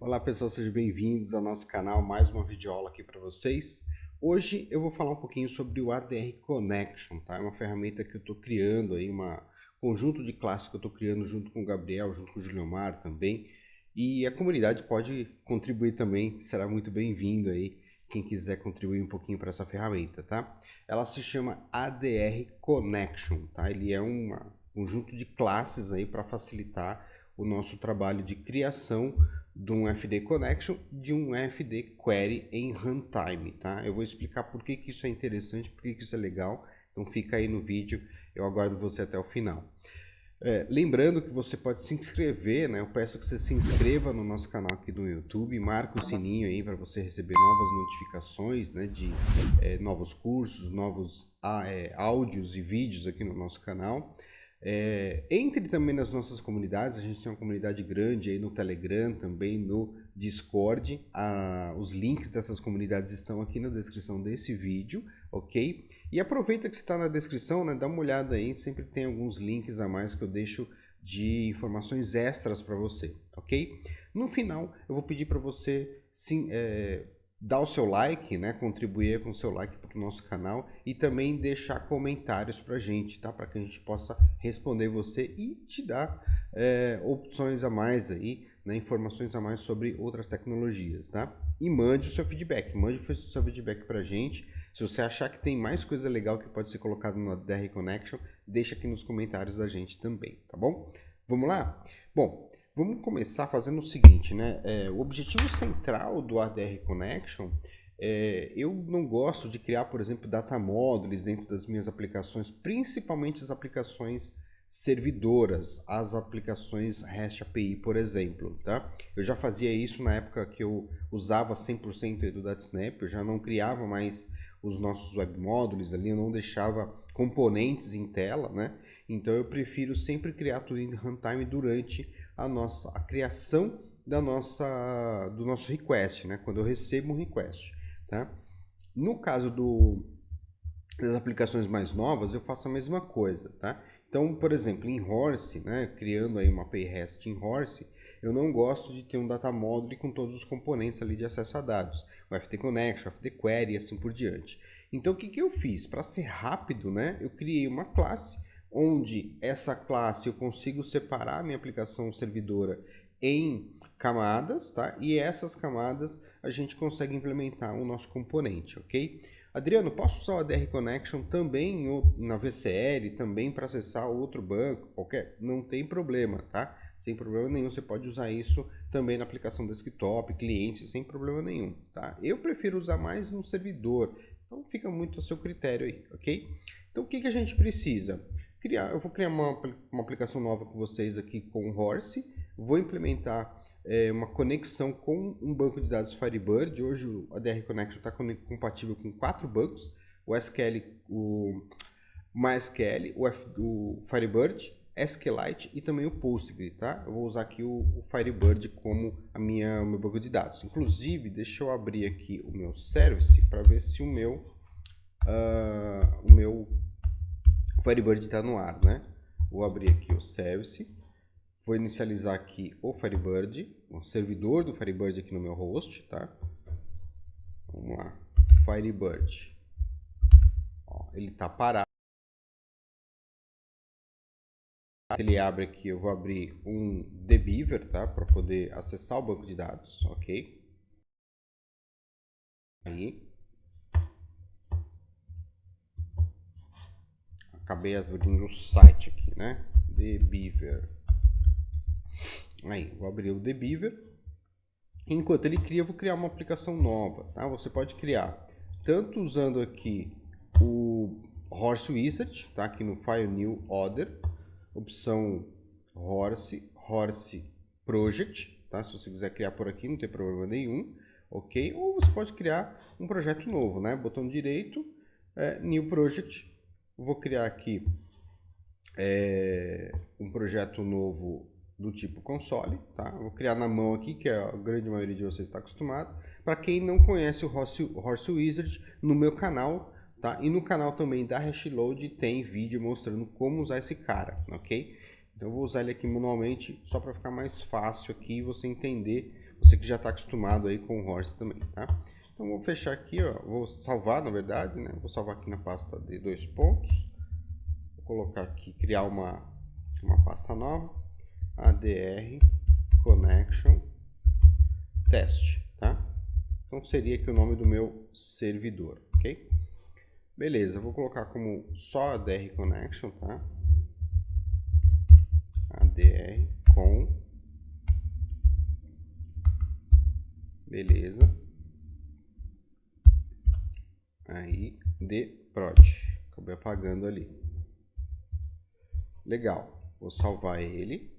Olá pessoal, sejam bem-vindos ao nosso canal, mais uma videoaula aqui para vocês. Hoje eu vou falar um pouquinho sobre o ADR Connection, tá? É uma ferramenta que eu estou criando aí, um conjunto de classes que eu estou criando junto com o Gabriel, junto com o Juliomar também. E a comunidade pode contribuir também, será muito bem-vindo aí, quem quiser contribuir um pouquinho para essa ferramenta, tá? Ela se chama ADR Connection, tá? Ele é um conjunto de classes aí para facilitar o nosso trabalho de criação de um FD Connection, de um FD Query em runtime, tá? Eu vou explicar por que isso é interessante, por que isso é legal, então fica aí no vídeo, eu aguardo você até o final. Lembrando que você pode se inscrever, né? Eu peço que você se inscreva no nosso canal aqui do YouTube, marca o sininho aí para você receber novas notificações, né, de novos cursos, novos áudios e vídeos aqui no nosso canal. Entre também nas nossas comunidades, a gente tem uma comunidade grande aí no Telegram, também no Discord. Os links dessas comunidades estão aqui na descrição desse vídeo, ok? E aproveita que você está na descrição, né? Dá uma olhada aí, sempre tem alguns links a mais que eu deixo de informações extras para você, ok? No final, eu vou pedir para você sim, dar o seu like, né? Contribuir com o seu like para o nosso canal e também deixar comentários para a gente, tá? Para que a gente possa responder você e te dar opções a mais aí, né? Informações a mais sobre outras tecnologias, tá? E mande o seu feedback, para a gente. Se você achar que tem mais coisa legal que pode ser colocado no ADR Connection, deixa aqui nos comentários da gente também, tá bom? Vamos lá? Bom, vamos começar fazendo o seguinte, né? O objetivo central do ADR Connection, eu não gosto de criar, por exemplo, data modules dentro das minhas aplicações, principalmente as aplicações servidoras, as aplicações REST API, por exemplo, tá? Eu já fazia isso na época que eu usava 100% do DataSnap, eu já não criava mais os nossos web módulos ali, eu não deixava componentes em tela, né? Então eu prefiro sempre criar tudo em runtime durante a criação do nosso request, né? Quando eu recebo um request, tá? No caso das aplicações mais novas, eu faço a mesma coisa, tá? Então, por exemplo, em Horse, né, criando aí uma API REST em Horse, eu não gosto de ter um data module com todos os componentes ali de acesso a dados, o FD Connection, o FD Query e assim por diante. Então, o que eu fiz? Para ser rápido, né, eu criei uma classe onde essa classe eu consigo separar a minha aplicação servidora em camadas, tá? E essas camadas a gente consegue implementar o nosso componente, ok? Adriano, posso usar o ADR Connection também na VCL, também para acessar outro banco, qualquer? Não tem problema, tá? Sem problema nenhum, você pode usar isso também na aplicação desktop, cliente, sem problema nenhum, tá? Eu prefiro usar mais no servidor, então fica muito a seu critério aí, ok? Então o que a gente precisa? Eu vou criar uma aplicação nova com vocês aqui com o Horse, vou implementar uma conexão com um banco de dados Firebird. Hoje o ADR Connection está compatível com 4 bancos, o SQL, o MySQL, o Firebird, SQLite e também o Postgre, tá? Eu vou usar aqui o Firebird como o meu banco de dados. Inclusive, deixa eu abrir aqui o meu service para ver se o meu Firebird está no ar, né? Vou abrir aqui o service. Vou inicializar aqui o Firebird, o servidor do Firebird aqui no meu host, tá? Vamos lá, Firebird. Ó, ele tá parado. Ele abre aqui, eu vou abrir um dbeaver, tá? Para poder acessar o banco de dados, ok? Aí. Acabei abrindo o site aqui, né? Dbeaver. Aí, vou abrir o dbeaver. Enquanto ele cria, eu vou criar uma aplicação nova, tá? Você pode criar tanto usando aqui o Horse Wizard, tá? Aqui no File New Order, opção Horse Project, tá? Se você quiser criar por aqui, não tem problema nenhum, ok? Ou você pode criar um projeto novo, né? Botão direito, New Project. Vou criar aqui um projeto novo do tipo console, tá? Vou criar na mão aqui, que a grande maioria de vocês está acostumado. Para quem não conhece o Horse Wizard, no meu canal, tá? E no canal também da Hashload tem vídeo mostrando como usar esse cara, ok? Então eu vou usar ele aqui manualmente, só para ficar mais fácil aqui você entender. Você que já está acostumado aí com o Horse também, tá? Então vou fechar aqui, ó, vou salvar na verdade, né? Vou salvar aqui na pasta de 2 pontos. Vou colocar aqui, criar uma pasta nova, ADR Connection Test, tá? Então seria aqui o nome do meu servidor, ok? Beleza, vou colocar como só ADR Connection, tá? ADR com, beleza. Aí, de prod. Acabei apagando ali. Legal. Vou salvar ele.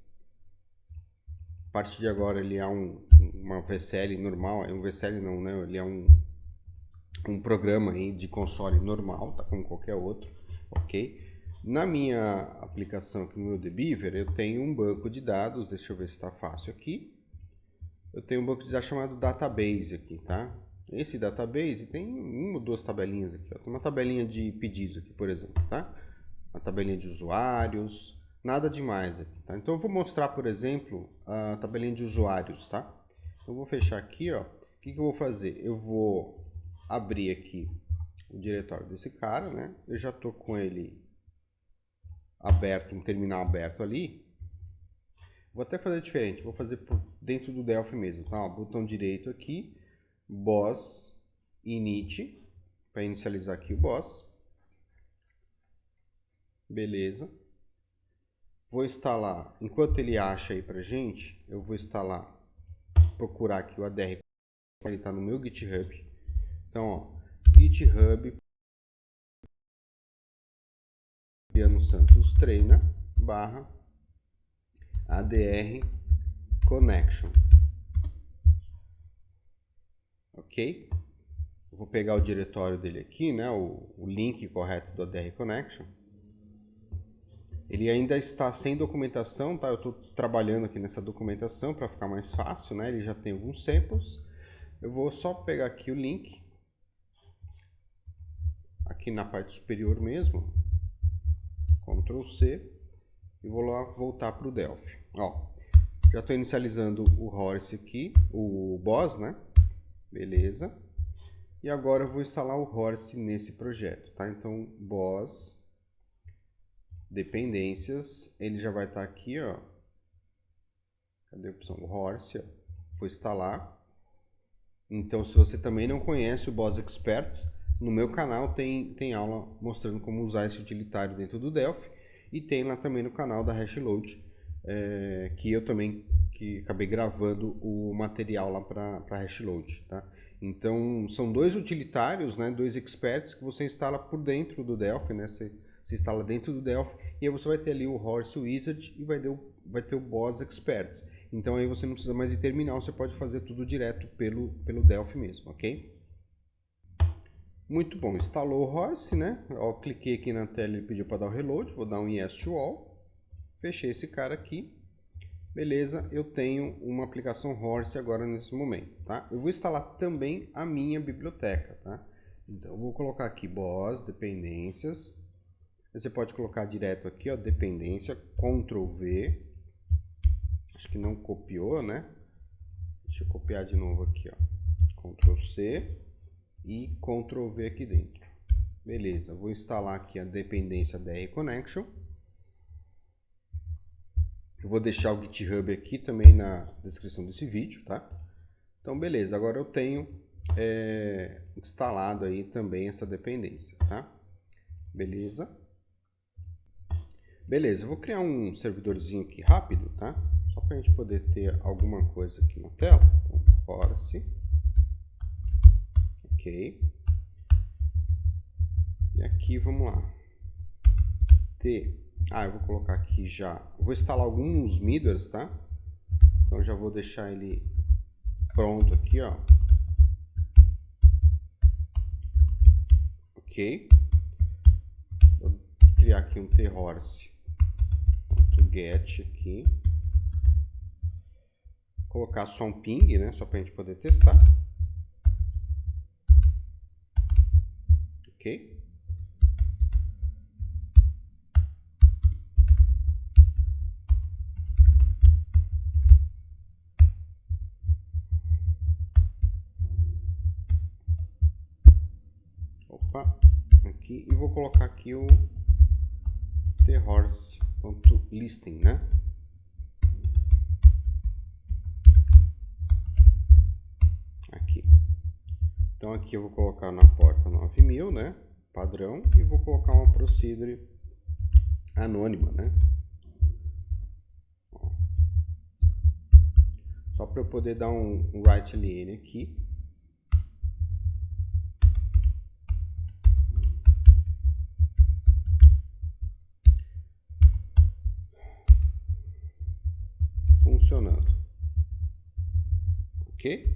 A partir de agora ele é uma VSL normal. Um VSL não, né? Ele é um programa aí de console normal, tá? Como qualquer outro. Ok? Na minha aplicação aqui no meu Debeaver, eu tenho um banco de dados. Deixa eu ver se está fácil aqui. Eu tenho um banco de dados chamado Database aqui, tá? Esse database tem uma ou duas tabelinhas aqui, ó. Tem uma tabelinha de pedidos aqui, por exemplo, tá? Uma tabelinha de usuários, nada demais aqui, tá? Então eu vou mostrar, por exemplo, a tabelinha de usuários, tá? Eu vou fechar aqui, ó. O que eu vou fazer? Eu vou abrir aqui o diretório desse cara, né? Eu já tô com ele aberto, um terminal aberto ali. Vou até fazer diferente, vou fazer por dentro do Delphi mesmo, tá? Ó, botão direito aqui, boss init, para inicializar aqui o boss. Beleza. Vou instalar, enquanto ele acha aí pra gente, eu vou instalar, procurar aqui o ADR, ele está no meu GitHub. Então, ó, GitHub, Adriano Santos treina, barra ADR Connection. Ok? Eu vou pegar o diretório dele aqui, né, o link correto do ADR Connection. Ele ainda está sem documentação, tá? Eu estou trabalhando aqui nessa documentação para ficar mais fácil, né? Ele já tem alguns samples. Eu vou só pegar aqui o link, aqui na parte superior mesmo, Ctrl C, e vou lá voltar para o Delphi. Ó, já estou inicializando o Horse aqui, o boss, né? Beleza. E agora eu vou instalar o Horse nesse projeto, tá? Então, boss, dependências, ele já vai estar aqui, ó. Cadê a opção? O Horse, ó. Vou instalar. Então, se você também não conhece o Boss Experts, no meu canal tem aula mostrando como usar esse utilitário dentro do Delphi. E tem lá também no canal da Hashload, que eu também acabei gravando o material lá para Hashload, tá? Então, são dois utilitários, né, dois experts que você instala por dentro do Delphi, né? Você instala dentro do Delphi e aí você vai ter ali o Horse Wizard e vai ter o Boss Experts. Então aí você não precisa mais de terminal, você pode fazer tudo direto pelo Delphi mesmo, ok? Muito bom, instalou o Horse, né? Ó, cliquei aqui na tela, ele pediu para dar o reload, vou dar um Yes to All. Fechei esse cara aqui. Beleza, eu tenho uma aplicação Horse agora nesse momento, tá? Eu vou instalar também a minha biblioteca, tá? Então eu vou colocar aqui Boss, dependências. Você pode colocar direto aqui, ó, dependência, Ctrl V. Acho que não copiou, né? Deixa eu copiar de novo aqui, ó. Ctrl C e Ctrl V aqui dentro. Beleza, vou instalar aqui a dependência ADR Connection. Eu vou deixar o GitHub aqui também na descrição desse vídeo, tá? Então, beleza, agora eu tenho instalado aí também essa dependência, tá? Beleza. Beleza, eu vou criar um servidorzinho aqui rápido, tá? Só para a gente poder ter alguma coisa aqui na tela. Então, Horse. Ok. E aqui, vamos lá. Eu vou colocar aqui já. Eu vou instalar alguns midwares, tá? Então, já vou deixar ele pronto aqui, ó. Ok. Vou criar aqui um thorse.get aqui. Colocar só um ping, né? Só para a gente poder testar. Ok. Opa, aqui, e vou colocar aqui o thehorse.listing, né? Aqui. Então aqui eu vou colocar na porta 9000, né? Padrão, e vou colocar uma procedure anônima, né? Ó. Só para eu poder dar um write ln aqui. Funcionando. Ok?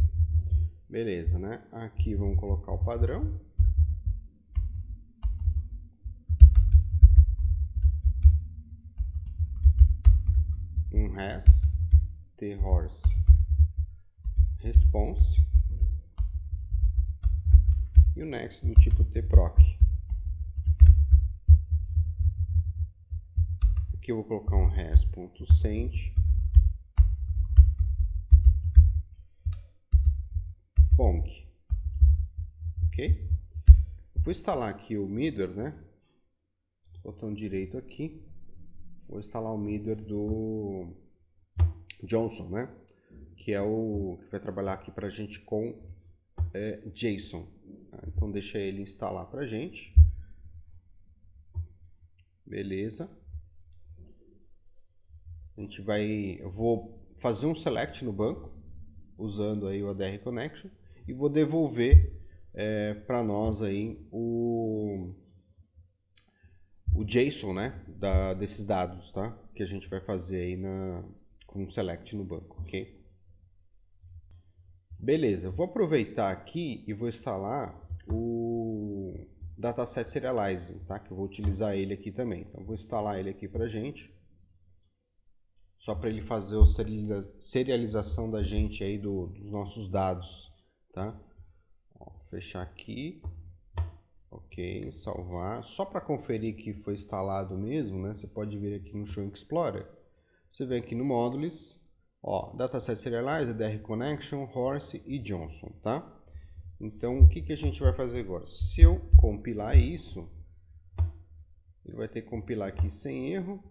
Beleza, né? Aqui vamos colocar o padrão. Um res, thehorse response e o next do tipo tproc. Aqui eu vou colocar um res.send pong. Ok? Eu vou instalar aqui o middleware, né? Botão direito aqui. Vou instalar o middleware do Johnson, né? Que é o que vai trabalhar aqui para a gente com JSON. Então deixa ele instalar para a gente. Beleza. Eu vou fazer um select no banco usando aí o ADR Connection e vou devolver para nós aí o JSON, né, desses dados, tá? Que a gente vai fazer aí com o select no banco, ok? Beleza, vou aproveitar aqui e vou instalar o Dataset Serializing, tá? Que eu vou utilizar ele aqui também. Então vou instalar ele aqui pra gente, só para ele fazer a serialização da gente aí dos nossos dados, tá? Ó, fechar aqui. Ok, salvar. Só para conferir que foi instalado mesmo, né? Você pode vir aqui no Show Explorer. Você vem aqui no Modules, ó, Dataset Serializer, ADR Connection, Horse e Johnson, tá? Então, o que a gente vai fazer agora? Se eu compilar isso, ele vai ter que compilar aqui sem erro.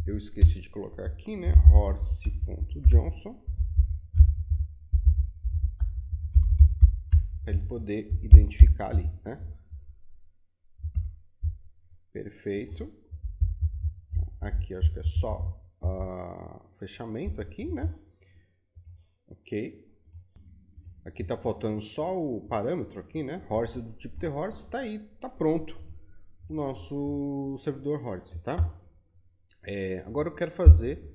Eu esqueci de colocar aqui, né? Horse.johnson. Para ele poder identificar ali, né? Perfeito. Aqui acho que é só fechamento aqui, né? Ok. Aqui tá faltando só o parâmetro aqui, né? Horse do tipo thehorse, tá aí, tá pronto o nosso servidor Horse, tá? Agora eu quero fazer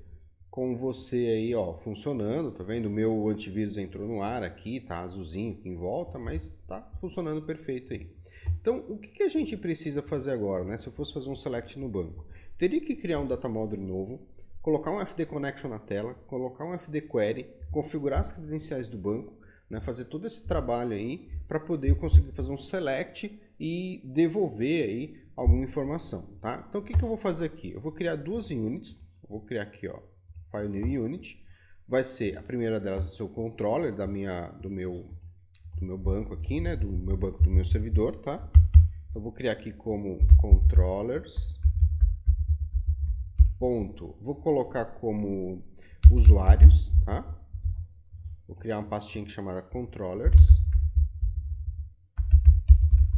com você aí, ó, funcionando, tá vendo? O meu antivírus entrou no ar aqui, tá azulzinho aqui em volta, mas tá funcionando perfeito aí. Então, o que a gente precisa fazer agora, né? Se eu fosse fazer um select no banco, teria que criar um data module novo, colocar um FD Connection na tela, colocar um FD Query, configurar as credenciais do banco, né? Fazer todo esse trabalho aí para poder eu conseguir fazer um select e devolver aí alguma informação, tá? Então, o que eu vou fazer aqui? Eu vou criar duas units, vou criar aqui, ó, File New Unit, vai ser a primeira delas o seu controller do meu banco aqui, né, do meu servidor, tá? Então vou criar aqui como controllers, ponto, vou colocar como usuários, tá? Vou criar uma pastinha chamada controllers.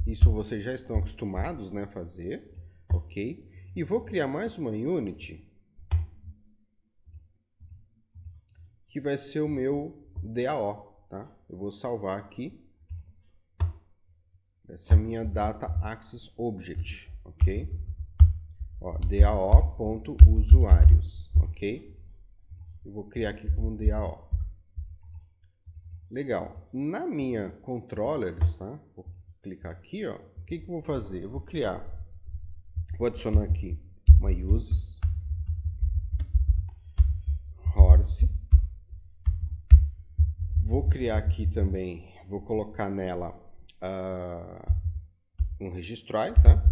Isso vocês já estão acostumados, né, a fazer, ok? E vou criar mais uma unit que vai ser o meu DAO, tá? Eu vou salvar aqui. Essa é a minha Data Access Object, ok? Ó, DAO.usuários, ok? Eu vou criar aqui como DAO. Legal. Na minha controllers, tá? Vou clicar aqui, ó. O que eu vou fazer? Eu vou adicionar aqui uma uses horse. Vou criar aqui também, vou colocar nela um registry, tá?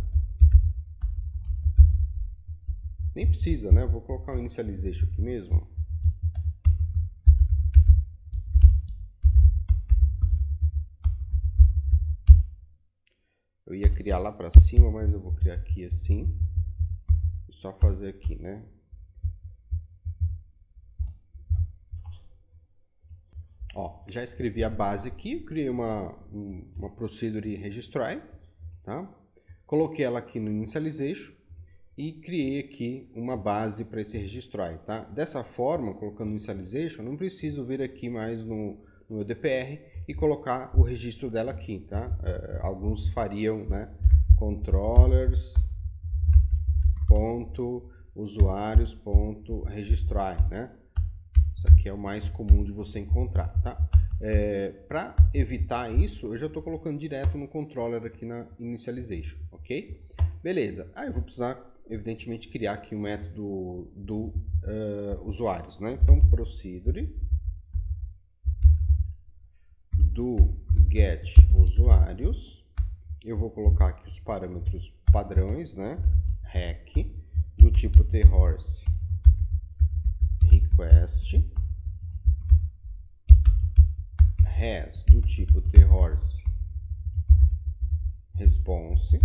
Nem precisa, né? Vou colocar um initialization aqui mesmo. Eu ia criar lá para cima, mas eu vou criar aqui assim. E só fazer aqui, né? Ó, já escrevi a base aqui, eu criei uma procedure registry, tá? Coloquei ela aqui no initialization e criei aqui uma base para esse registry, tá? Dessa forma, colocando no initialization, não preciso vir aqui mais no meu DPR e colocar o registro dela aqui, tá? Alguns fariam, né? controllers.usuários.registry, né? Isso aqui é o mais comum de você encontrar, tá? Para evitar isso, eu já estou colocando direto no controller aqui na initialization, ok? Beleza. Aí eu vou precisar, evidentemente, criar aqui um método do usuários, né? Então, procedure do get usuários. Eu vou colocar aqui os parâmetros padrões, né? Rec do tipo thehorse request, res do tipo thehorse response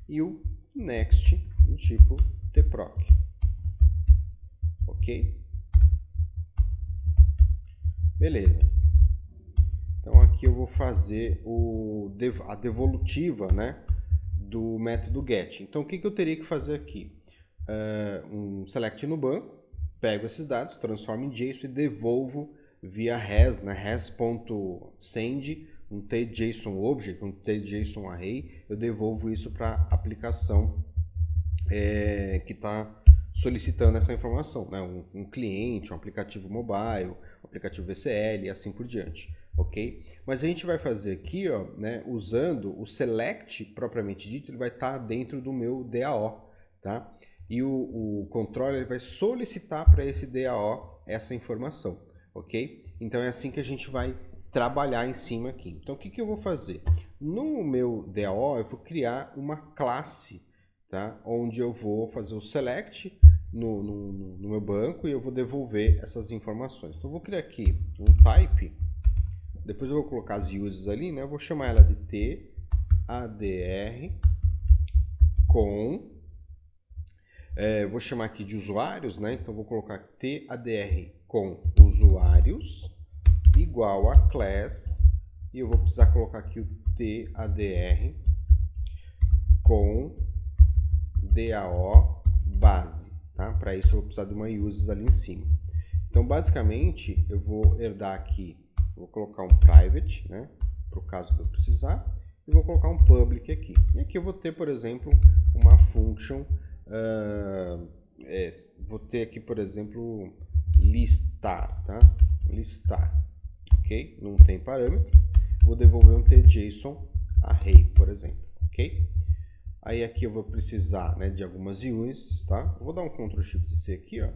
e o next do tipo tproc, ok? Beleza. Então aqui eu vou fazer a devolutiva, né, do método get. Então o que eu teria que fazer aqui? Um select no banco, pego esses dados, transformo em JSON e devolvo via res, né, res.send, um tJSON object, um tJSON array, eu devolvo isso para a aplicação que está solicitando essa informação, né, um cliente, um aplicativo mobile, um aplicativo VCL e assim por diante, ok? Mas a gente vai fazer aqui, ó, né, usando o select propriamente dito, ele vai estar dentro do meu DAO, tá? E o controller vai solicitar para esse DAO essa informação, ok? Então é assim que a gente vai trabalhar em cima aqui. Então o que eu vou fazer? No meu DAO eu vou criar uma classe, tá? Onde eu vou fazer o select no meu banco e eu vou devolver essas informações. Então eu vou criar aqui um type, depois eu vou colocar as uses ali, né? Eu vou chamar ela de TADR com... vou chamar aqui de usuários, né? Então vou colocar TADR com usuários igual a class e eu vou precisar colocar aqui o TADR com DAO base, tá? Para isso eu vou precisar de uma uses ali em cima. Então basicamente eu vou herdar aqui, vou colocar um private, né? Para o caso de eu precisar, e vou colocar um public aqui. E aqui eu vou ter, por exemplo, uma function. Vou ter aqui, por exemplo, listar, tá? Listar, ok? Não tem parâmetro. Vou devolver um tJSON array, por exemplo, ok? Aí aqui eu vou precisar, né, de algumas uses, tá? Vou dar um Ctrl Shift C aqui, ó.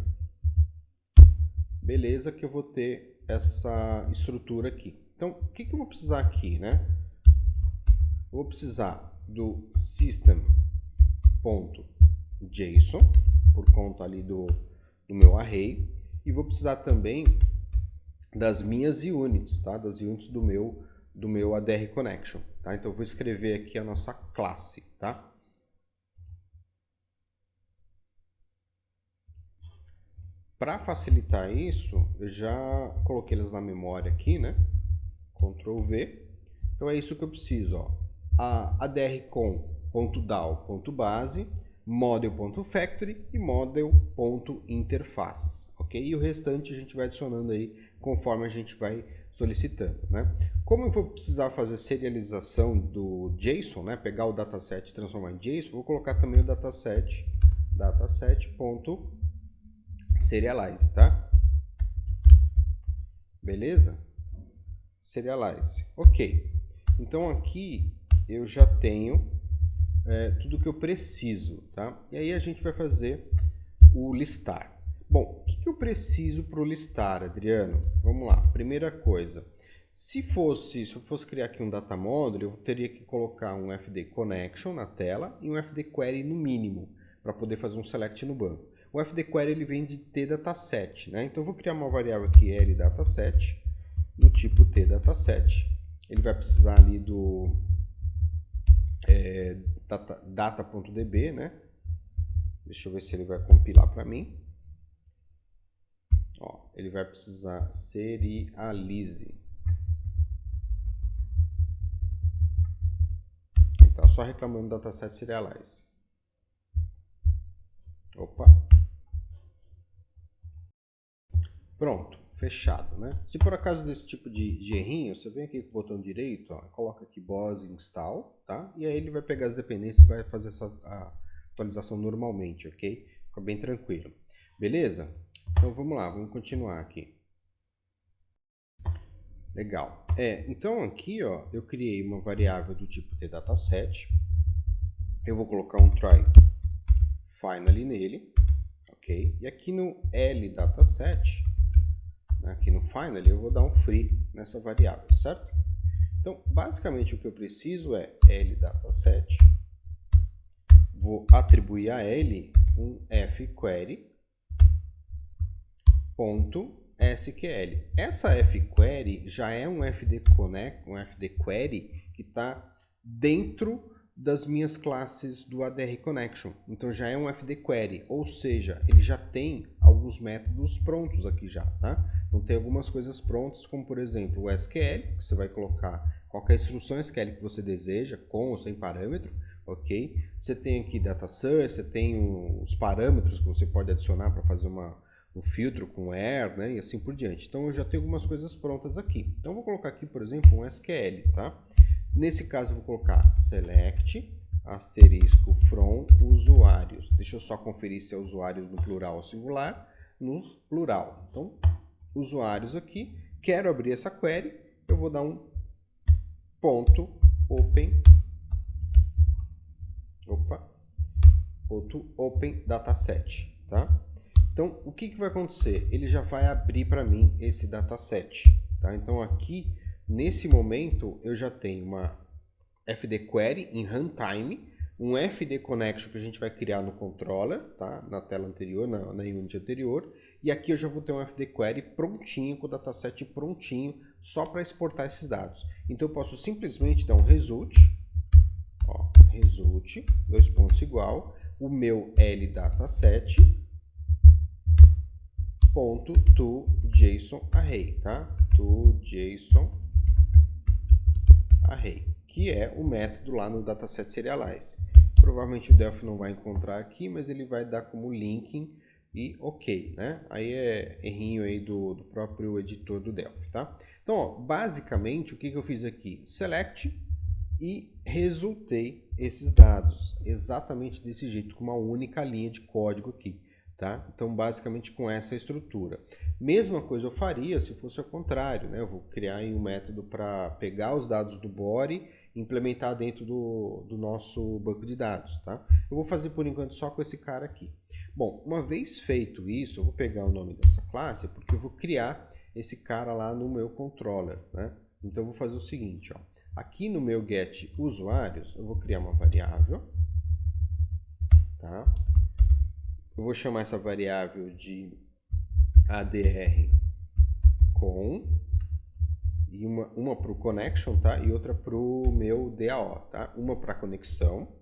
Beleza, que eu vou ter essa estrutura aqui. Então, o que eu vou precisar aqui, né? Eu vou precisar do system.json, por conta ali do meu array, e vou precisar também das minhas units, tá? Das units do meu ADR Connection, tá? Então eu vou escrever aqui a nossa classe, tá? Para facilitar isso, eu já coloquei elas na memória aqui, né? Ctrl V. Então é isso que eu preciso, ó. A adrcon.dao.base, model.factory e model.interfaces, ok? E o restante a gente vai adicionando aí conforme a gente vai solicitando, né? Como eu vou precisar fazer serialização do JSON, né? Pegar o dataset e transformar em JSON, vou colocar também o dataset.serialize, tá? Beleza? Serialize. Ok. Então aqui eu já tenho tudo que eu preciso, tá? E aí a gente vai fazer o listar. Bom, o que eu preciso para o listar, Adriano? Vamos lá. Primeira coisa, se eu fosse criar aqui um data model, eu teria que colocar um FD connection na tela e um FD query no mínimo para poder fazer um select no banco. O FD query ele vem de tDataset, né? Então eu vou criar uma variável aqui LDataset do tipo tDataset. Ele vai precisar ali do data.db, né? Deixa eu ver se ele vai compilar para mim. Ó, ele vai precisar serialize. Ele tá só reclamando do dataset serialize. Opa. Pronto, fechado, né? Se por acaso desse tipo de errinho, você vem aqui com o botão direito, ó, coloca aqui BOSS install, tá? E aí ele vai pegar as dependências e vai fazer essa atualização normalmente, ok? Fica bem tranquilo. Beleza? Então vamos lá, vamos continuar aqui. Legal. Então aqui, ó, eu criei uma variável do tipo tDataset. Eu vou colocar um try finally nele, ok? E aqui no LDataset, aqui no finally, eu vou dar um free nessa variável, certo? Então, basicamente o que eu preciso é LDataset, vou atribuir a ele um fQuery.sql. Essa fQuery já é um FD Query que está dentro das minhas classes do ADR Connection. Então já é um FD Query, ou seja, ele já tem alguns métodos prontos aqui já, tá? Então tem algumas coisas prontas, como por exemplo o SQL, que você vai colocar qualquer instrução SQL que você deseja, com ou sem parâmetro, ok? Você tem aqui data source, você tem os parâmetros que você pode adicionar para fazer um filtro com where, né? E assim por diante. Então eu já tenho algumas coisas prontas aqui. Então eu vou colocar aqui, por exemplo, um SQL, tá? Nesse caso, eu vou colocar select asterisco from usuários. Deixa eu só conferir se é usuários no plural ou singular. No plural. Então, usuários aqui. Quero abrir essa query. Eu vou dar um ponto open. Open dataset, tá? Então, o que vai acontecer? Ele já vai abrir para mim esse dataset, tá? Então, aqui nesse momento, eu já tenho uma FD Query em runtime, um FD Connection que a gente vai criar no controller, tá? Na tela anterior, na unit anterior, e aqui eu já vou ter um FD Query prontinho, com o dataset prontinho, só para exportar esses dados. Então eu posso simplesmente dar um result, ó, result, dois pontos igual, o meu LDataset, ponto to JSON array, tá? To JSON array, que é o método lá no dataset serialize. Provavelmente o Delphi não vai encontrar aqui, mas ele vai dar como linking e ok, né? Aí é errinho aí do próprio editor do Delphi, tá? Então, ó, basicamente, o que eu fiz aqui? Select e resultei esses dados exatamente desse jeito, com uma única linha de código aqui. Tá? Então, basicamente com essa estrutura. Mesma coisa eu faria se fosse ao contrário, né? Eu vou criar aí um método para pegar os dados do body e implementar dentro do nosso banco de dados, tá? Eu vou fazer por enquanto só com esse cara aqui. Bom, uma vez feito isso, eu vou pegar o nome dessa classe porque eu vou criar esse cara lá no meu controller, né? Então, eu vou fazer o seguinte, ó. Aqui no meu get usuários, eu vou criar uma variável, tá? Eu vou chamar essa variável de ADR com, e uma para o connection, tá? E outra para o meu DAO, tá? Uma para conexão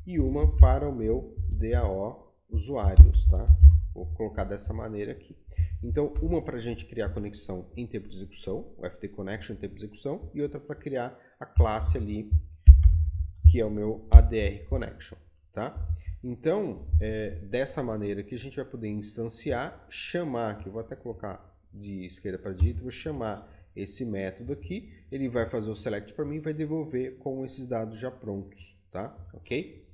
e uma para o meu DAO usuários, tá? Vou colocar dessa maneira aqui. Então, uma para a gente criar a conexão em tempo de execução, o FD Connection em tempo de execução, e outra para criar a classe ali, que é o meu ADR Connection, tá? Então, dessa maneira que a gente vai poder instanciar, chamar, que eu vou até colocar de esquerda para direita, vou chamar esse método aqui, ele vai fazer o select para mim e vai devolver com esses dados já prontos, tá? Ok?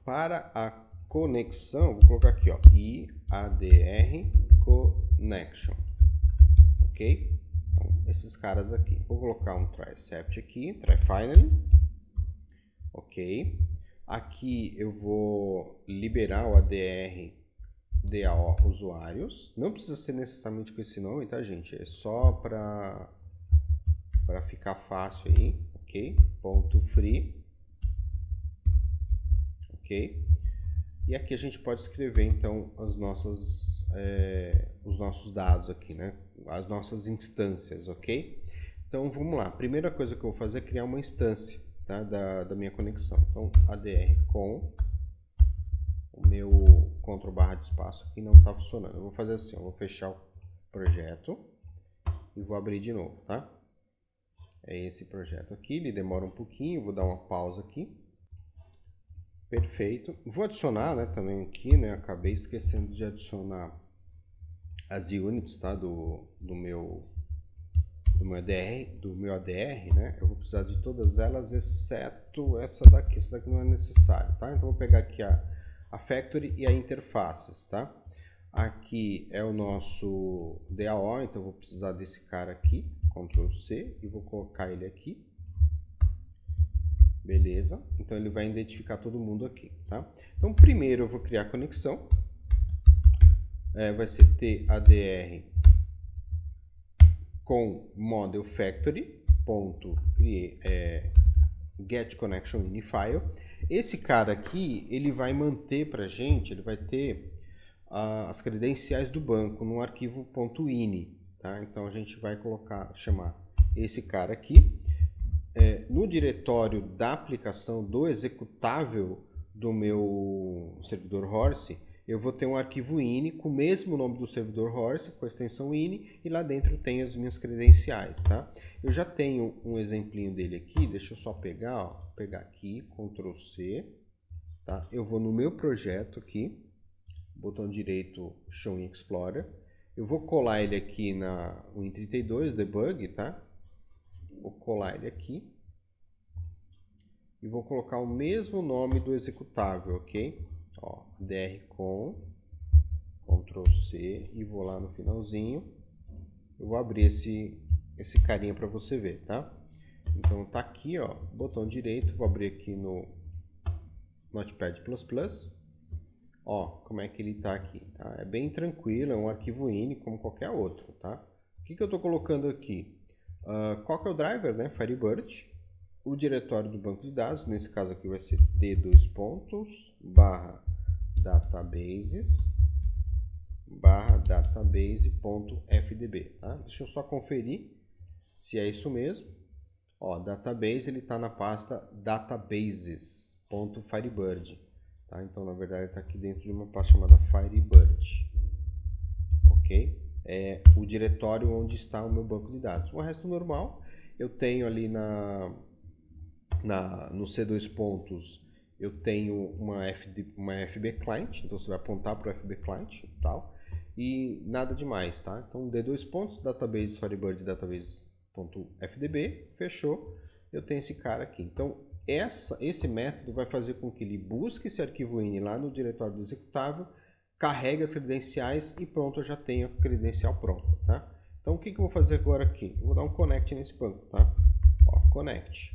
Para a conexão, vou colocar aqui, ó, IADR Connection, ok? Então, esses caras aqui. Vou colocar um try except aqui, try finally, ok? Aqui eu vou liberar o ADR DAO usuários. Não precisa ser necessariamente com esse nome, tá, gente? É só para ficar fácil aí, ok? Ponto free, ok? E aqui a gente pode escrever então os nossos dados aqui, né? As nossas instâncias, ok? Então vamos lá. A primeira coisa que eu vou fazer é criar uma instância. tá, da minha conexão. Então, ADR com o meu Ctrl barra de espaço aqui não está funcionando. Eu vou fazer assim, eu vou fechar o projeto e vou abrir de novo, tá? É esse projeto aqui, ele demora um pouquinho, vou dar uma pausa aqui. Perfeito. Vou adicionar, né, também aqui, né, acabei esquecendo de adicionar as units, tá, do meu ADR, né? Eu vou precisar de todas elas, exceto essa daqui. Essa daqui não é necessário, tá? Então, vou pegar aqui a factory e a interfaces, tá? Aqui é o nosso DAO, então eu vou precisar desse cara aqui, Ctrl C, e vou colocar ele aqui. Beleza? Então, ele vai identificar todo mundo aqui, tá? Então, primeiro eu vou criar a conexão. Vai ser TADR com model factory get connection file. Esse cara aqui, ele vai manter pra gente, ele vai ter as credenciais do banco no arquivo .ini, tá? Então a gente vai chamar esse cara aqui no diretório da aplicação do executável do meu servidor Horse. Eu vou ter um arquivo ini com o mesmo nome do servidor Horse, com a extensão ini, e lá dentro tem as minhas credenciais, tá? Eu já tenho um exemplinho dele aqui, deixa eu só pegar aqui, Ctrl C, tá? Eu vou no meu projeto aqui, botão direito Show in Explorer, eu vou colar ele aqui na Win32 Debug, tá? Vou colar ele aqui e vou colocar o mesmo nome do executável, ok? Ó, ADR com Ctrl C e vou lá no finalzinho. Eu vou abrir esse carinha para você ver, tá? Então tá aqui, ó, botão direito, vou abrir aqui no Notepad++. Ó, como é que ele tá aqui, tá? É bem tranquilo, é um arquivo ini como qualquer outro, tá? O que eu tô colocando aqui? Qual que é o driver, né? Firebird. O diretório do banco de dados, nesse caso aqui vai ser database.fdb, tá? Deixa eu só conferir se é isso mesmo. Ó, database, ele está na pasta databases.firebird, tá? Então, na verdade, está aqui dentro de uma pasta chamada Firebird, ok? É o diretório onde está o meu banco de dados. O resto normal, eu tenho ali no C2 pontos, eu tenho uma FB Client, então você vai apontar para o FB Client e tal, e nada demais, tá? Então, D2 pontos, database Firebird database.fdb, fechou, eu tenho esse cara aqui. Então, esse método vai fazer com que ele busque esse arquivo ini lá no diretório do executável, carregue as credenciais e pronto, eu já tenho a credencial pronta, tá? Então, o que eu vou fazer agora aqui? Eu vou dar um connect nesse banco, tá? Ó, connect.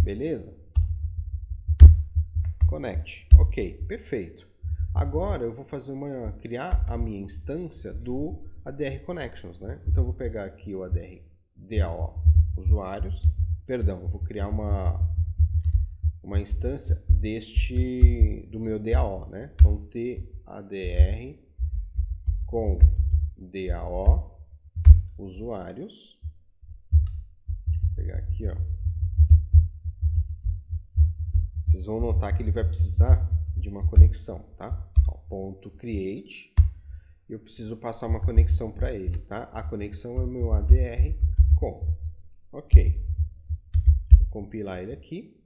Beleza? Connect. Ok, perfeito. Agora eu vou criar a minha instância do ADR Connections, né? Então eu vou pegar aqui o ADR DAO usuários. Perdão, eu vou criar uma instância do meu DAO, né? Então TADR com DAO usuários. Vou pegar aqui, ó. Vocês vão notar que ele vai precisar de uma conexão, tá? Então, ponto create. Eu preciso passar uma conexão para ele, tá? A conexão é o meu ADR com. Ok. Vou compilar ele aqui.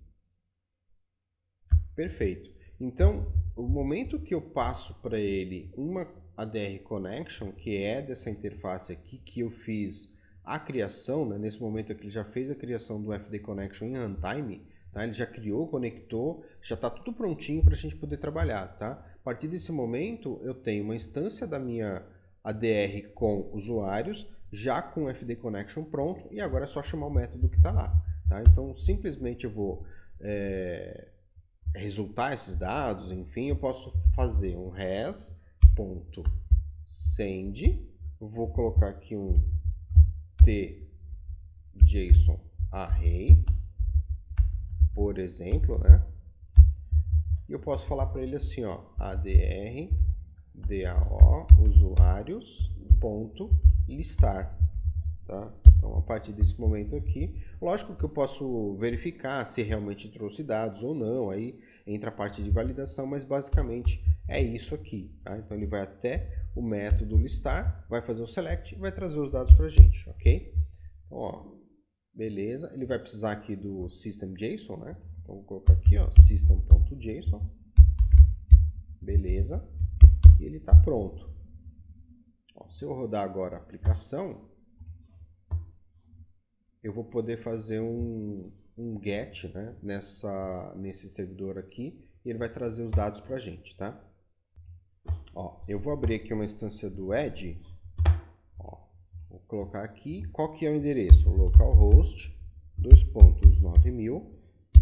Perfeito. Então, o momento que eu passo para ele uma ADR connection, que é dessa interface aqui, que eu fiz a criação, né? Nesse momento aqui ele já fez a criação do FD Connection em runtime, tá? Ele já criou, conectou, já está tudo prontinho para a gente poder trabalhar, tá? A partir desse momento, eu tenho uma instância da minha ADR com usuários, já com o FD Connection pronto, e agora é só chamar o método que está lá, tá? Então, simplesmente eu vou resultar esses dados, enfim, eu posso fazer um res.send, vou colocar aqui um tJSON array, por exemplo, né? E eu posso falar para ele assim, ó, ADR DAO usuários ponto listar, tá? Então, a partir desse momento aqui, lógico que eu posso verificar se realmente trouxe dados ou não, aí entra a parte de validação, mas basicamente é isso aqui, tá? Então, ele vai até o método listar, vai fazer o select e vai trazer os dados para a gente, ok? Então, ó, beleza. Ele vai precisar aqui do system.json, né? Então, vou colocar aqui, ó, system.json. Beleza. E ele está pronto. Ó, se eu rodar agora a aplicação, eu vou poder fazer um get, né, nesse servidor aqui, e ele vai trazer os dados para a gente, tá? Ó, eu vou abrir aqui uma instância do Edge. Ó, vou colocar aqui, qual que é o endereço? Localhost 2.9000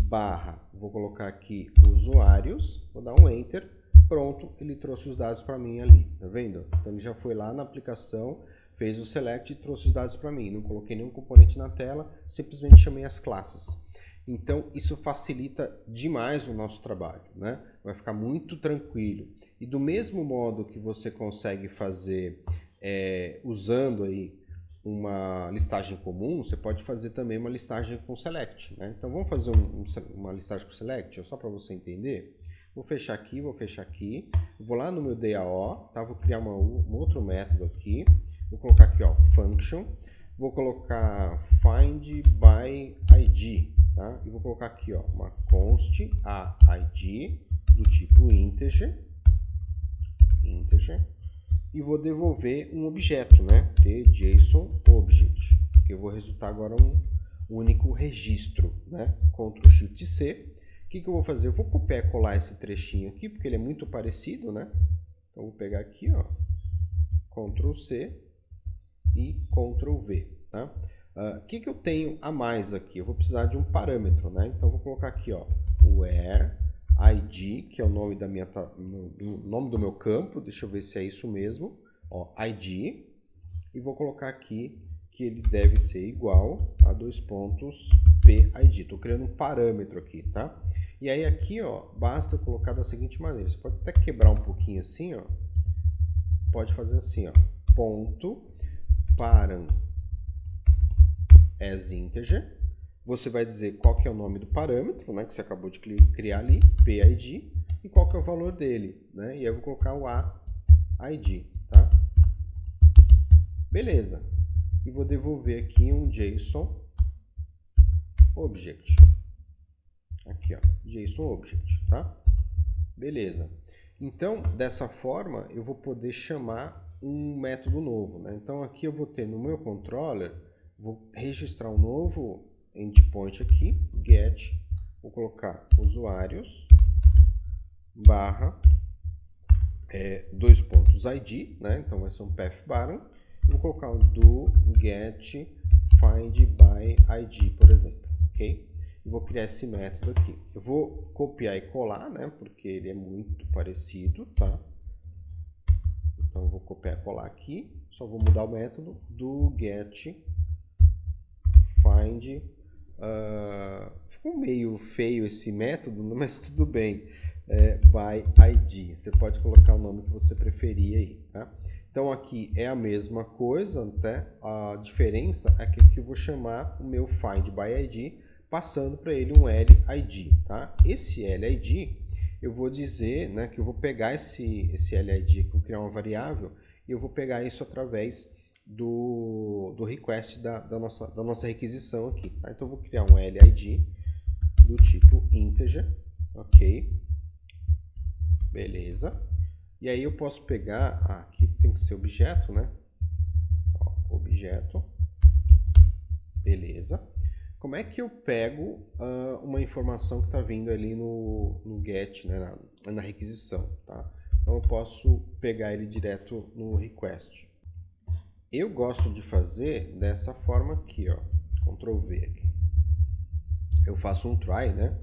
barra, vou colocar aqui usuários, vou dar um Enter, pronto, ele trouxe os dados para mim ali, tá vendo? Então ele já foi lá na aplicação, fez o select e trouxe os dados para mim, não coloquei nenhum componente na tela, simplesmente chamei as classes. Então isso facilita demais o nosso trabalho, né? Vai ficar muito tranquilo. E do mesmo modo que você consegue fazer usando aí uma listagem comum, você pode fazer também uma listagem com select, né? Então vamos fazer uma listagem com select, só para você entender. Vou fechar aqui, vou lá no meu DAO, tá? Vou criar um outro método aqui, vou colocar aqui, ó, function, vou colocar find by id, tá? E vou colocar aqui, ó, uma const a id do tipo integer, e vou devolver um objeto, né? tJSON_object, que eu vou resultar agora um único registro, né? Ctrl+Shift+C. O que eu vou fazer? Eu vou copiar e colar esse trechinho aqui, porque ele é muito parecido, né? Então, vou pegar aqui, ó, Ctrl+C e Ctrl+V, tá? O que eu tenho a mais aqui? Eu vou precisar de um parâmetro, né? Então, eu vou colocar aqui, ó, where id, que é o nome nome do meu campo, deixa eu ver se é isso mesmo, ó, id, e vou colocar aqui que ele deve ser igual a PID. Estou criando um parâmetro aqui, tá? E aí aqui, ó, basta eu colocar da seguinte maneira, você pode até quebrar um pouquinho assim, ó, pode fazer assim, ó, ponto param as integer. Você vai dizer qual que é o nome do parâmetro, né, que você acabou de criar ali, PID, e qual que é o valor dele, né? E aí eu vou colocar o AID, tá? Beleza. E vou devolver aqui um JSON object. Aqui, ó, JSON object, tá? Beleza. Então, dessa forma, eu vou poder chamar um método novo, né? Então, aqui eu vou ter no meu controller, vou registrar um novo endpoint aqui, get, vou colocar usuários, barra, 2 pontos id, né? Então vai ser um path baron, vou colocar um do get find by id, por exemplo, ok? E vou criar esse método aqui. Eu vou copiar e colar, né? Porque ele é muito parecido, tá? Então eu vou copiar e colar aqui, só vou mudar o método do get find. Ficou meio feio esse método, mas tudo bem. By ID. Você pode colocar o nome que você preferir aí, tá? Então aqui é a mesma coisa, né? A diferença é que aqui eu vou chamar o meu find by ID, passando para ele um LID, tá? Esse LID eu vou dizer, né, que eu vou pegar esse LID, que eu vou criar uma variável, e eu vou pegar isso através do request da nossa requisição aqui, tá? Então eu vou criar um LID do tipo integer, ok? Beleza. E aí eu posso pegar, aqui tem que ser objeto, né? Ó, objeto. Beleza. Como é que eu pego uma informação que está vindo ali no get, né? na requisição, tá? Então eu posso pegar ele direto no request. Eu gosto de fazer dessa forma aqui, ó, Ctrl V aqui. Eu faço um try, né,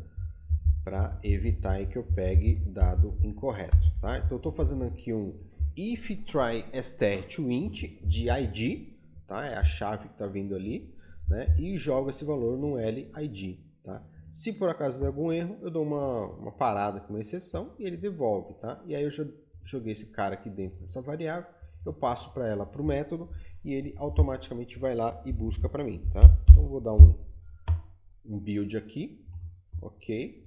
para evitar que eu pegue dado incorreto, tá? Então eu estou fazendo aqui um if try str to int de id, tá? É a chave que está vindo ali, né? E jogo esse valor no LID, tá? Se por acaso der algum erro, eu dou uma parada com uma exceção e ele devolve, tá? E aí eu joguei esse cara aqui dentro dessa variável, eu passo para ela para o método e ele automaticamente vai lá e busca para mim, tá? Então eu vou dar um build aqui, ok?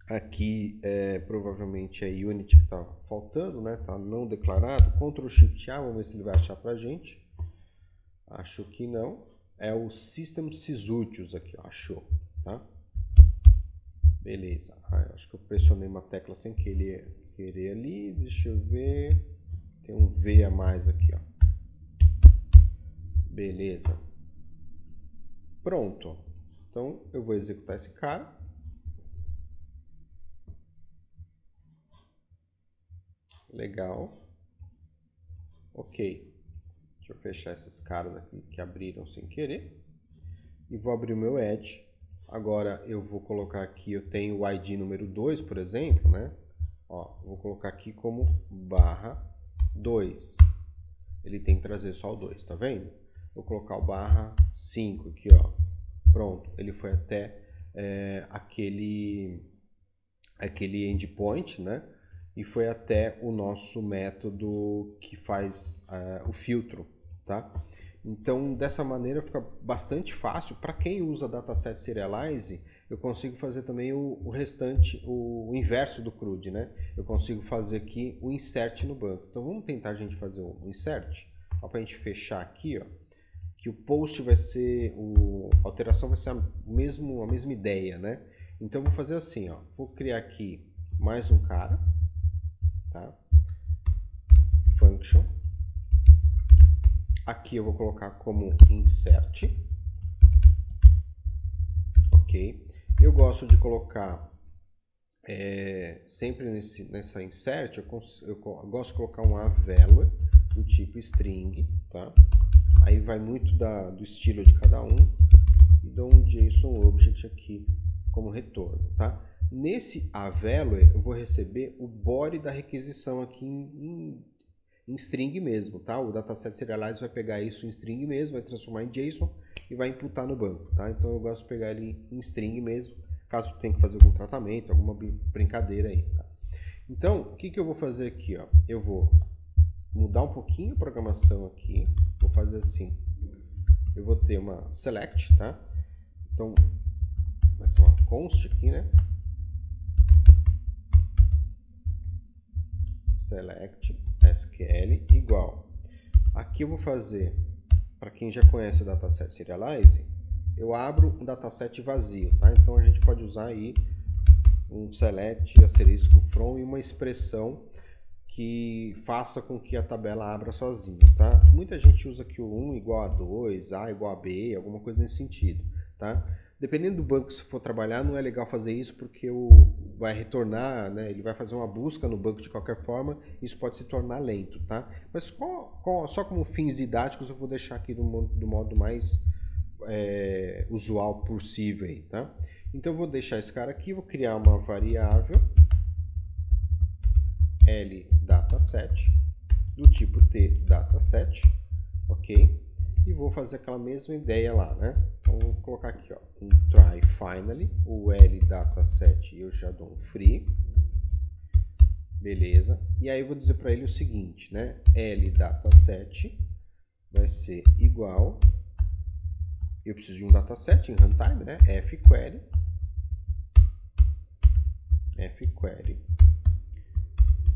Aqui provavelmente é Unity que está faltando, né? Tá não declarado. Ctrl Shift A, vamos ver se ele vai achar pra gente. Acho que não. É o System Sysutius aqui, ó, achou, tá? Beleza. Acho que eu pressionei uma tecla sem querer ali. Deixa eu ver. Tem um V a mais aqui, ó. Beleza. Pronto. Então eu vou executar esse cara. Legal. Ok. Deixa eu fechar esses caras aqui que abriram sem querer. E vou abrir o meu Edge. Agora eu vou colocar aqui, eu tenho o ID número 2, por exemplo, né? Ó, vou colocar aqui como /2. Ele tem que trazer só o 2, tá vendo? Vou colocar o /5 aqui, ó. Pronto, ele foi até aquele endpoint, né? E foi até o nosso método que faz o filtro, tá? Então, dessa maneira fica bastante fácil. Para quem usa Dataset Serialize, eu consigo fazer também o restante, o inverso do CRUD, né? Eu consigo fazer aqui o insert no banco. Então, vamos tentar a gente fazer o insert. Para a gente fechar aqui, ó, que o post vai ser, a alteração vai ser a mesma ideia, né? Então, eu vou fazer assim, ó. Vou criar aqui mais um cara, tá? Function. Aqui eu vou colocar como insert. Ok. Eu gosto de colocar sempre nessa insert, eu gosto de colocar um value do tipo string, tá? Aí vai muito do estilo de cada um. E dou um JSON object aqui como retorno, tá? Nesse value eu vou receber o body da requisição aqui em string mesmo, tá? O Dataset Serialize vai pegar isso em string mesmo, vai transformar em JSON e vai imputar no banco, tá? Então eu gosto de pegar ele em string mesmo, caso tenha que fazer algum tratamento, alguma brincadeira aí, tá? Então, o que eu vou fazer aqui, ó? Eu vou mudar um pouquinho a programação aqui, vou fazer assim. Eu vou ter uma select, tá? Então, vai ser uma const aqui, né? Select SQL igual. Aqui eu vou fazer, para quem já conhece o Dataset Serialize, eu abro um dataset vazio, tá? Então a gente pode usar aí um select asterisco from e uma expressão que faça com que a tabela abra sozinha, tá? Muita gente usa aqui o 1 igual a 2, A igual a B, alguma coisa nesse sentido, tá? Dependendo do banco que você for trabalhar, não é legal fazer isso porque vai retornar, né? Ele vai fazer uma busca no banco de qualquer forma, isso pode se tornar lento, tá? Mas só como fins didáticos eu vou deixar aqui do modo mais usual possível, tá? Então eu vou deixar esse cara aqui, vou criar uma variável LDataSet do tipo tDataSet, ok? E vou fazer aquela mesma ideia lá, né? Então vou colocar aqui, ó, um try finally, o LDataSet eu já dou um free, beleza? E aí eu vou dizer para ele o seguinte, né? LDataSet vai ser igual, eu preciso de um dataset em runtime, né? fQuery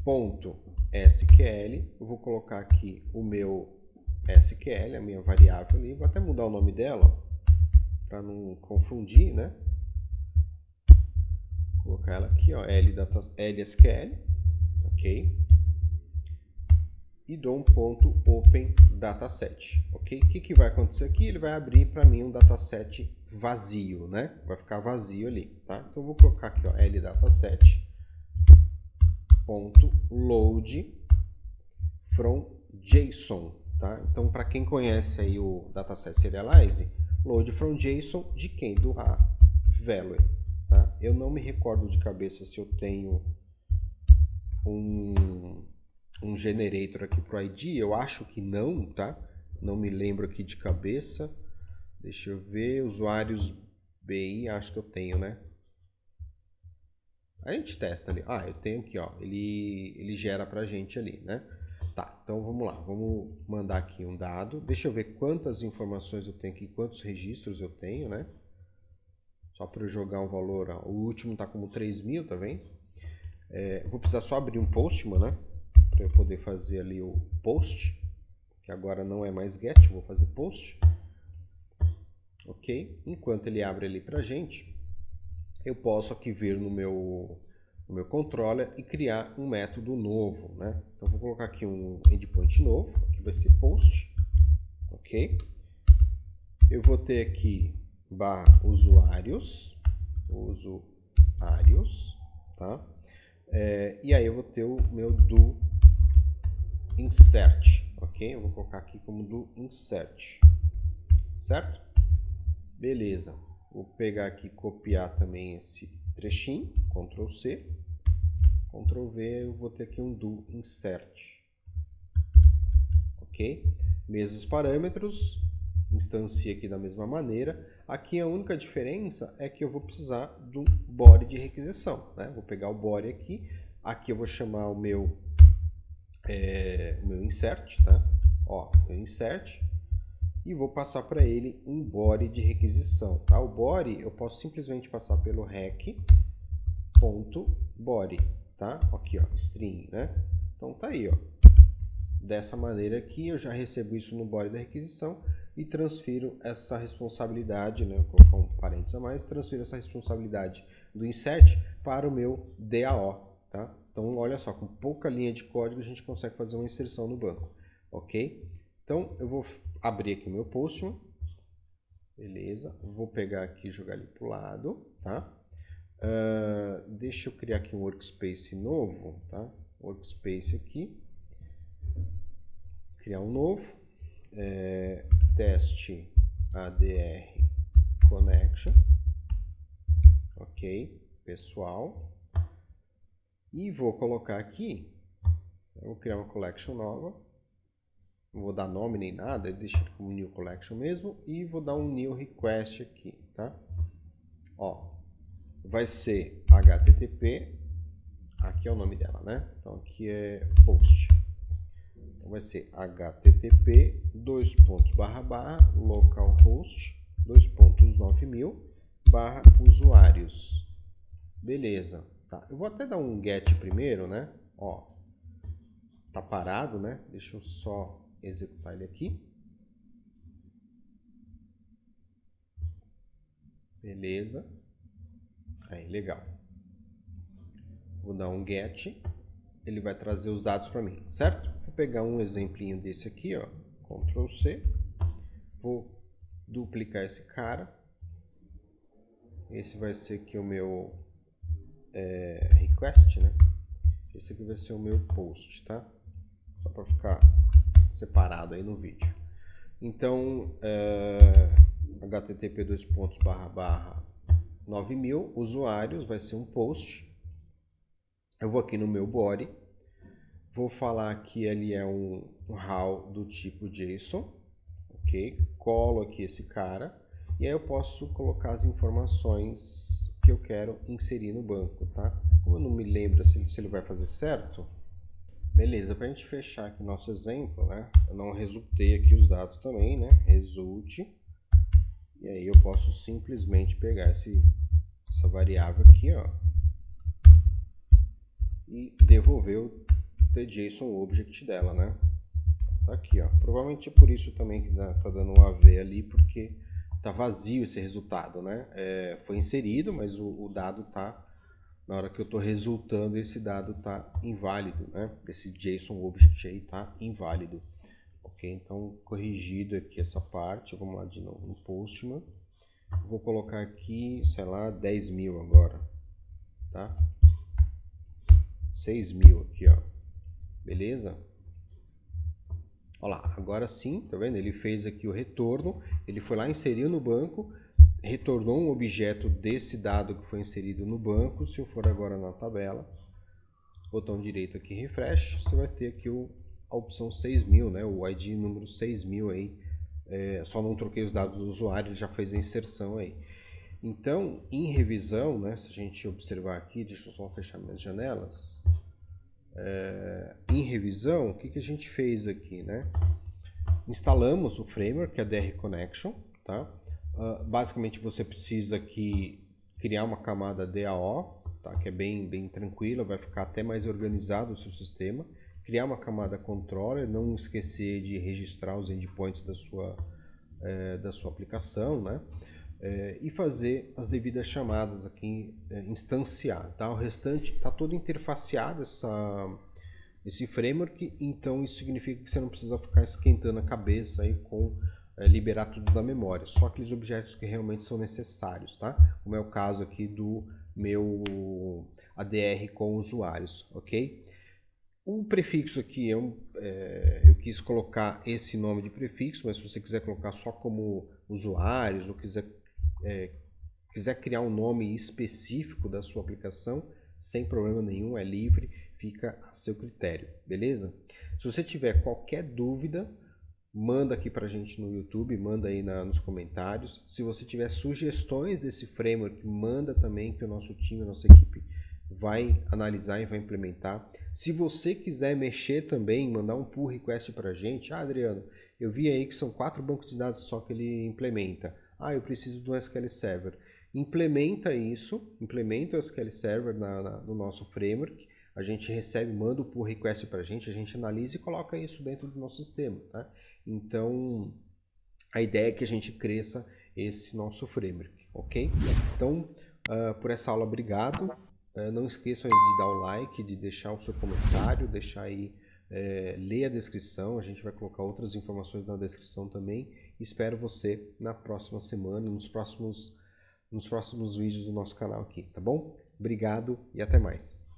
ponto SQL, eu vou colocar aqui o meu SQL, a minha variável ali, vou até mudar o nome dela para não confundir, né? Vou colocar ela aqui, ó, LSQL, ok? E dou um ponto open dataset, ok? O que vai acontecer aqui? Ele vai abrir para mim um dataset vazio, né? Vai ficar vazio ali, tá? Então eu vou colocar aqui, ó, LDataset ponto load from JSON, tá? Então, para quem conhece aí o Dataset Serialize, load from JSON de quem? Do value, tá? Eu não me recordo de cabeça se eu tenho um generator aqui pro ID, eu acho que não, tá? Não me lembro aqui de cabeça. Deixa eu ver, usuários BI, acho que eu tenho, né? A gente testa ali. Ah, eu tenho aqui, ó. Ele gera pra gente ali, né? Tá, então vamos lá, vamos mandar aqui um dado. Deixa eu ver quantas informações eu tenho aqui, quantos registros eu tenho, né? Só para eu jogar um valor, ó. O último tá como 3.000, tá vendo? Vou precisar só abrir um Postman, né? Para eu poder fazer ali o post, que agora não é mais get, eu vou fazer post. Ok? Enquanto ele abre ali pra gente, eu posso aqui vir no meu controller e criar um método novo, né? Então vou colocar aqui um endpoint novo, que vai ser post, ok? Eu vou ter aqui /usuários, tá? E aí eu vou ter o meu do insert, ok? Eu vou colocar aqui como do insert, certo? Beleza. Vou pegar aqui e copiar também esse trechinho, Ctrl C, Ctrl V, eu vou ter aqui um do insert, ok? Mesmos parâmetros, instancia aqui da mesma maneira. Aqui a única diferença é que eu vou precisar do body de requisição, né? Vou pegar o body aqui eu vou chamar o meu insert, tá? Ó, meu insert, e vou passar para ele um body de requisição, tá? O body eu posso simplesmente passar pelo rec.body, tá? Aqui, ó, string, né? Então tá aí, ó. Dessa maneira aqui eu já recebo isso no body da requisição e transfiro essa responsabilidade, né? Vou colocar um parênteses a mais, transfiro essa responsabilidade do insert para o meu DAO, tá? Então olha só, com pouca linha de código a gente consegue fazer uma inserção no banco, ok? Então eu vou abrir aqui o meu Postman, beleza? Vou pegar aqui e jogar ele para o lado, tá? Deixa eu criar aqui um workspace novo, tá? Workspace aqui, criar um novo, teste ADR connection, ok, pessoal, e vou colocar aqui, eu vou criar uma collection nova, não vou dar nome nem nada, deixa ele como new collection mesmo, e vou dar um new request aqui, tá? Ó, vai ser http, aqui é o nome dela, né? Então aqui é post. Então vai ser http localhost 2.9000/usuários. Beleza, tá? Eu vou até dar um get primeiro, né? Ó, tá parado, né? Deixa eu só executar ele aqui. Beleza. Aí, legal. Vou dar um get. Ele vai trazer os dados para mim, certo? Vou pegar um exemplinho desse aqui, ó. Ctrl C. Vou duplicar esse cara. Esse vai ser aqui o meu request, né? Esse aqui vai ser o meu post, tá? Só para ficar separado aí no vídeo. Então, http //9000 usuários vai ser um post. Eu vou aqui no meu body, vou falar que ele é um how do tipo JSON, ok? Colo aqui esse cara e aí eu posso colocar as informações que eu quero inserir no banco, tá? Como eu não me lembro se ele vai fazer certo, beleza, para a gente fechar aqui o nosso exemplo, né? Eu não resultei aqui os dados também, né? Result. E aí eu posso simplesmente pegar essa variável aqui, ó, e devolver o JSON object dela, né? Tá aqui, ó. Provavelmente é por isso também que tá dando um AV ali, porque tá vazio esse resultado, né? Foi inserido, mas o dado tá, na hora que eu tô resultando, esse dado tá inválido, né? Esse JSON object aí tá inválido. Ok, então corrigido aqui essa parte, vamos lá de novo no Postman. Vou colocar aqui, sei lá, 10.000 agora, tá? 6.000 aqui, ó. Beleza? Olha lá, agora sim, tá vendo? Ele fez aqui o retorno, ele foi lá, inseriu no banco, retornou um objeto desse dado que foi inserido no banco. Se eu for agora na tabela, botão direito aqui, refresh, você vai ter aqui a opção 6.000, né? O ID número 6.000 aí. Só não troquei os dados do usuário, ele já fez a inserção aí. Então, em revisão, né, se a gente observar aqui, deixa eu só fechar minhas janelas. em revisão, o que a gente fez aqui, né? Instalamos o framework, que é a DR Connection, tá? Basicamente você precisa aqui criar uma camada DAO, tá? Que é bem tranquila, vai ficar até mais organizado o seu sistema. Criar uma camada controller, não esquecer de registrar os endpoints da sua aplicação, né? E fazer as devidas chamadas aqui, instanciar, tá? O restante está todo interfaceado esse framework, então isso significa que você não precisa ficar esquentando a cabeça aí com liberar tudo da memória, só aqueles objetos que realmente são necessários, tá? Como é o caso aqui do meu ADR com usuários, ok? O prefixo aqui, eu quis colocar esse nome de prefixo, mas se você quiser colocar só como usuários ou quiser criar um nome específico da sua aplicação, sem problema nenhum, é livre, fica a seu critério, beleza? Se você tiver qualquer dúvida, manda aqui pra gente no YouTube, manda aí nos comentários. Se você tiver sugestões desse framework, manda também, que o nosso time, a nossa equipe vai analisar e vai implementar. Se você quiser mexer também, mandar um pull request pra gente, Adriano, eu vi aí que são 4 bancos de dados só que ele implementa. Eu preciso do SQL Server. Implementa isso, implementa o SQL Server no nosso framework, a gente recebe, manda o pull request para a gente analisa e coloca isso dentro do nosso sistema, tá? Então, a ideia é que a gente cresça esse nosso framework, ok? Então, por essa aula, obrigado. Não esqueçam aí de dar o like, de deixar o seu comentário, deixar aí, ler a descrição, a gente vai colocar outras informações na descrição também. Espero você na próxima semana, nos próximos vídeos do nosso canal aqui, tá bom? Obrigado e até mais.